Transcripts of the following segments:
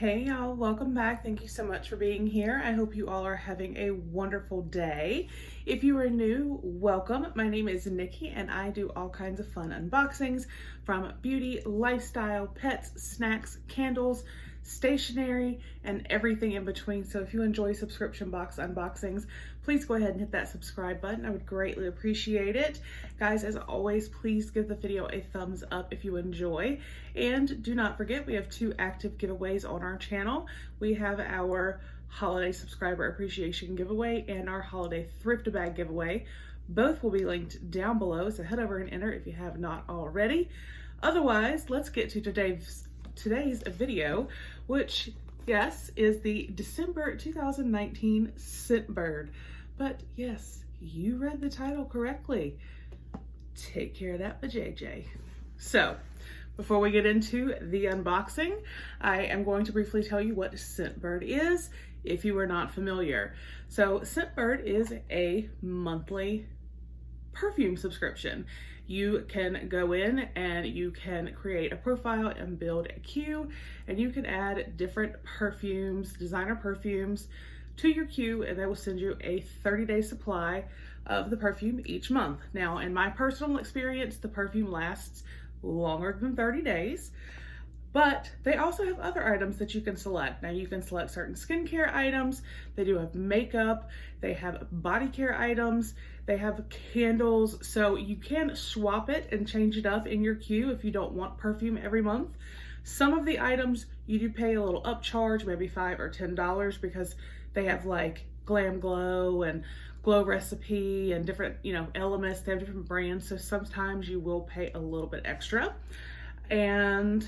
Hey y'all, welcome back. Thank you so much for being here. I hope you all are having a wonderful day. If you are new, welcome. My name is Nikki and I do all kinds of fun unboxings from beauty, lifestyle, pets, snacks, candles, stationery, and everything in between. So if you enjoy subscription box unboxings, please go ahead and hit that subscribe button. I would greatly appreciate it. Guys, as always, please give the video a thumbs up if you enjoy. And do not forget, we have 2 active giveaways on our channel. We have our holiday subscriber appreciation giveaway and our holiday thrift bag giveaway. Both will be linked down below, so head over and enter if you have not already. Otherwise, let's get to today's video, which, yes, is the December 2019 ScentBird. But yes, you read the title correctly. Take care of that vajayjay. So, before we get into the unboxing, I am going to briefly tell you what ScentBird is, if you are not familiar. So, ScentBird is a monthly perfume subscription. You can go in and you can create a profile and build a queue, and you can add different perfumes, designer perfumes, to your queue, and they will send you a 30-day supply of the perfume each month. Now, in my personal experience, the perfume lasts longer than 30 days, but they also have other items that you can select. Now, you can select certain skincare items. They do have makeup. They have body care items. They have candles. So you can swap it and change it up in your queue if you don't want perfume every month. Some of the items you do pay a little upcharge, maybe $5 or $10, because they have like Glam Glow and Glow Recipe and different, elements. They have different brands. So sometimes you will pay a little bit extra. And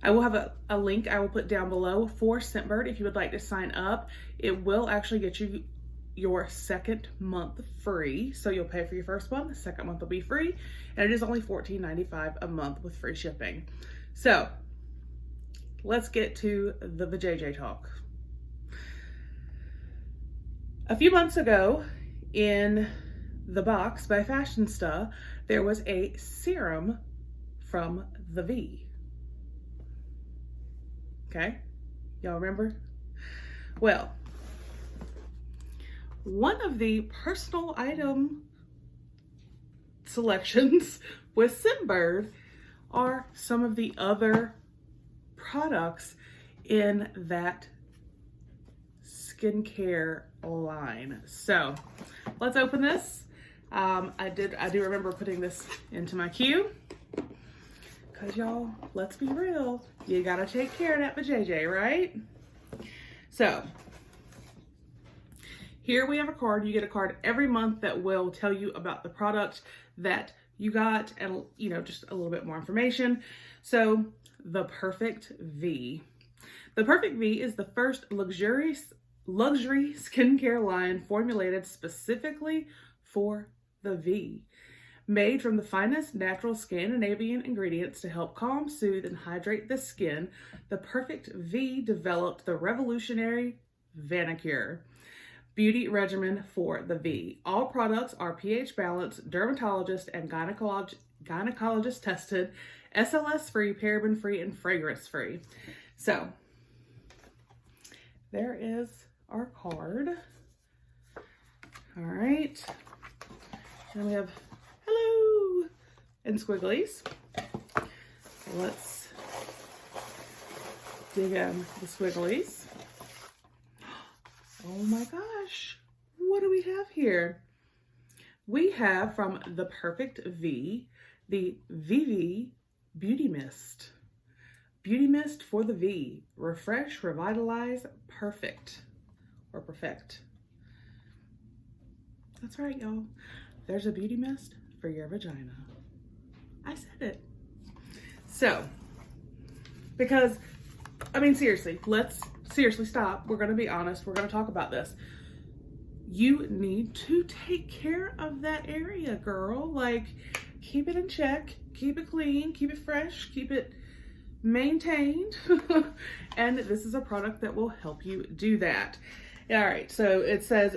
I will have a link I will put down below for ScentBird if you would like to sign up. It will actually get you your second month free. So you'll pay for your first month, the second month will be free, and it is only $14.95 a month with free shipping. So let's get to the vajayjay talk. A few months ago in the box by Fashionista, there was a serum from the V. Okay, y'all remember? Well, one of the personal item selections with ScentBird are some of the other products in that skincare line. So let's open this. I do remember putting this into my queue. Cause y'all, let's be real, you gotta take care of that vajayjay, right? So, here we have a card. You get a card every month that will tell you about the product that you got and, just a little bit more information. So, the Perfect V. The Perfect V is the first luxury skincare line formulated specifically for the V. Made from the finest natural Scandinavian ingredients to help calm, soothe, and hydrate the skin, the Perfect V developed the revolutionary Vanicure beauty regimen for the V. All products are pH balanced, dermatologist and gynecologist tested, SLS free, paraben free, and fragrance free. So, there is our card. All right. And we have hello and squigglies. Let's dig in the squigglies. Oh my gosh, what do we have here? We have from the Perfect V, the VV Beauty Mist. Beauty Mist for the V. Refresh, revitalize, perfect. Or perfect. That's right, y'all. There's a beauty mist for your vagina. I said it. So, because, let's seriously stop. We're going to be honest. We're going to talk about this. You need to take care of that area, girl. Like, keep it in check. Keep it clean. Keep it fresh. Keep it maintained. And this is a product that will help you do that. All right. So it says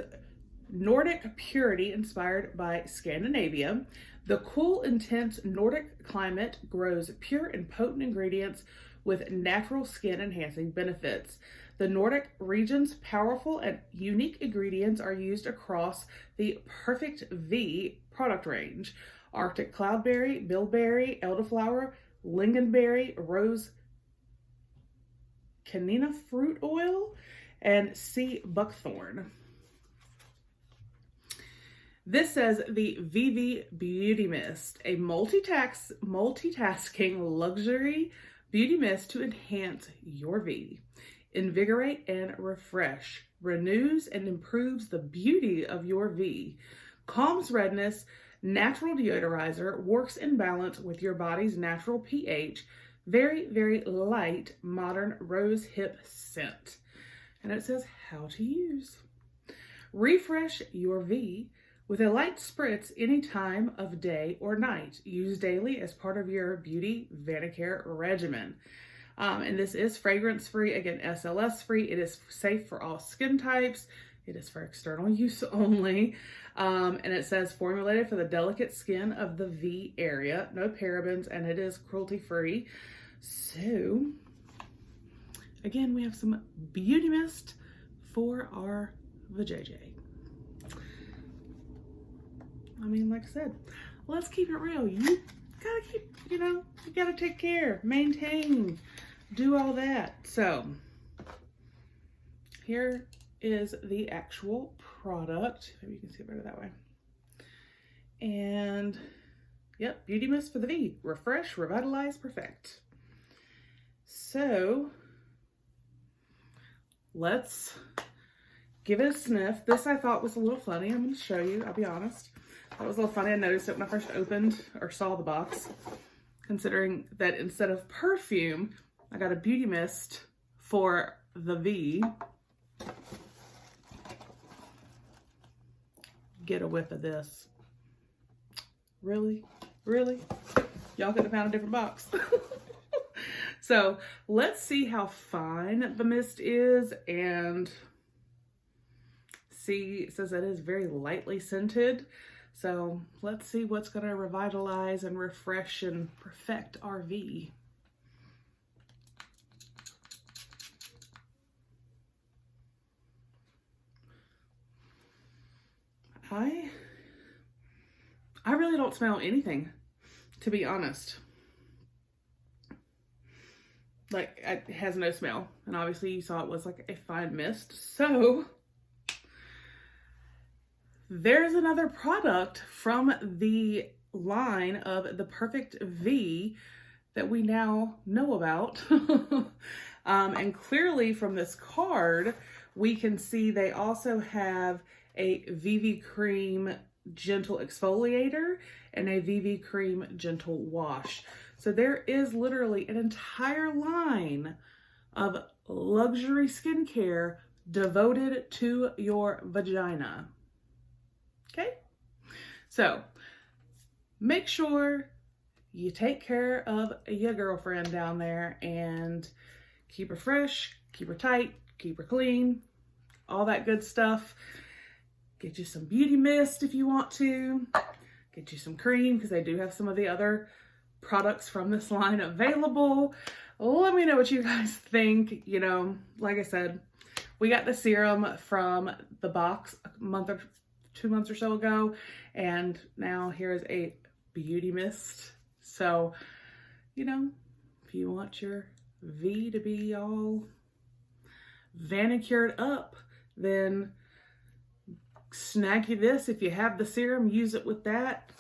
Nordic purity inspired by Scandinavia. The cool, intense Nordic climate grows pure and potent ingredients with natural skin enhancing benefits. The Nordic region's powerful and unique ingredients are used across the Perfect V product range. Arctic cloudberry, bilberry, elderflower, lingonberry, rose canina fruit oil, and sea buckthorn. This says the VV Beauty Mist, a multitasking luxury beauty mist to enhance your V. Invigorate and refresh, renews and improves the beauty of your V. Calms redness, natural deodorizer, works in balance with your body's natural pH. Very, very light, modern rose hip scent. And it says how to use. Refresh your V with a light spritz any time of day or night. Use daily as part of your beauty Vanicare regimen. And this is fragrance free, again, SLS free. It is safe for all skin types. It is for external use only. And it says formulated for the delicate skin of the V area, no parabens, and it is cruelty free. So again, we have some beauty mist for our vajayjay. I mean, like I said, let's keep it real. You gotta keep, you gotta take care, maintain, do all that. So here is the actual product. Maybe you can see it better that way. And yep, beauty mist for the V. Refresh, revitalize, perfect. So let's give it a sniff. This I thought was a little funny. I'm going to show you, I'll be honest. That was a little funny. I noticed it when I first opened or saw the box, considering that instead of perfume, I got a beauty mist for the V. Get a whiff of this. Really? Really? Y'all could have found a different box. So let's see how fine the mist is, and see, it says it is very lightly scented. So let's see what's going to revitalize and refresh and perfect our V. I really don't smell anything, to be honest. Like, it has no smell. And obviously you saw it was like a fine mist. So there's another product from the line of the Perfect V that we now know about. And clearly from this card, we can see they also have a VV Cream Gentle Exfoliator and a VV Cream Gentle Wash. So there is literally an entire line of luxury skincare devoted to your vagina. Okay? So make sure you take care of your girlfriend down there and keep her fresh, keep her tight, keep her clean, all that good stuff. Get you some beauty mist if you want to. Get you some cream, because they do have some of the other products from this line available. Let me know what you guys think. You know, like I said, we got the serum from the box a month or 2 months or so ago, and now here's a beauty mist. So, you know, if you want your V to be all vanicured up, then snag you this. If you have the serum, use it with that.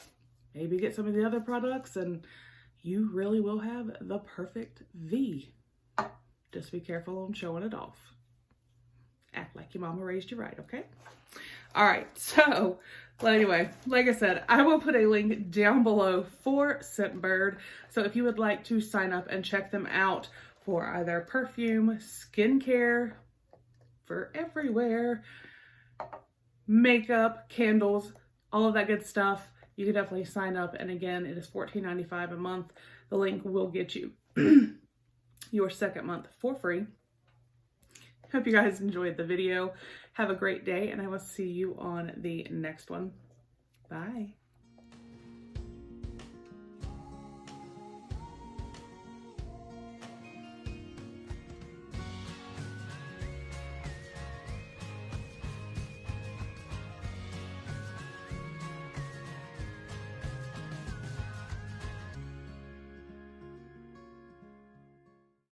Maybe get some of the other products, and you really will have the perfect V. Just be careful on showing it off. Act like your mama raised you right, okay? All right, so, well, anyway, like I said, I will put a link down below for ScentBird. So if you would like to sign up and check them out for either perfume, skincare, for everywhere, makeup, candles, all of that good stuff, you can definitely sign up. And again, it is $14.95 a month. The link will get you your second month for free. Hope you guys enjoyed the video. Have a great day, and I will see you on the next one. Bye.